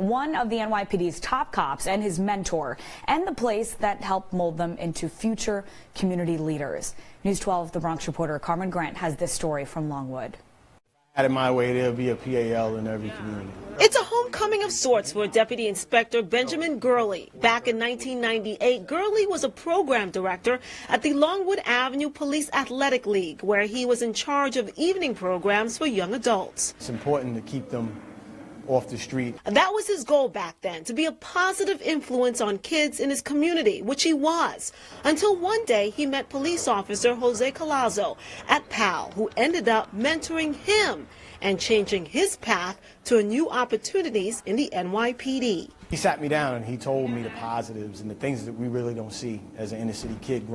one of the NYPD's top cops and his mentor, and the place that helped mold them into future community leaders. News 12, The Bronx reporter Carmen Grant has this story from Longwood. Out of my way, there'll be a PAL in every community. It's a homecoming of sorts for Deputy Inspector Benjamin Gurley. Back in 1998, Gurley was a program director at the Longwood Avenue Police Athletic League, where he was in charge of evening programs for young adults. It's important to keep them off the street. That was his goal back then, to be a positive influence on kids in his community, which he was, until one day he met police officer Jose Collazo at PAL, who ended up mentoring him and changing his path to new opportunities in the NYPD. He sat me down and he told me the positives and the things that we really don't see as an inner city kid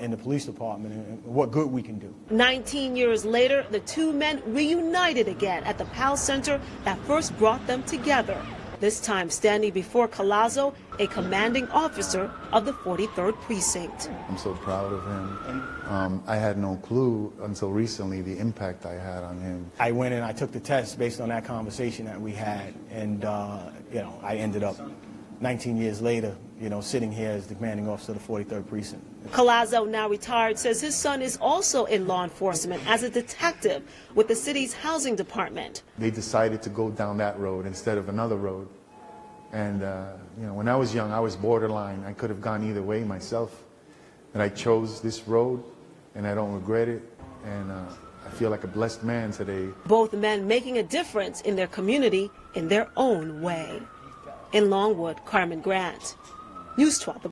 in the police department and what good we can do. 19 years later, the two men reunited again at the PAL Center that first brought them together. This time standing before Collazo, a commanding officer of the 43rd Precinct. I'm so proud of him. I had no clue until recently the impact I had on him. I went and I took the test based on that conversation that we had, and I ended up 19 years later, sitting here as the commanding officer of the 43rd Precinct. Collazo, now retired, says his son is also in law enforcement as a detective with the city's housing department. They decided to go down that road instead of another road. And, when I was young, I was borderline. I could have gone either way myself. And I chose this road, and I don't regret it. And I feel like a blessed man today. Both men making a difference in their community in their own way. In Longwood, Carmen Grant, News 12.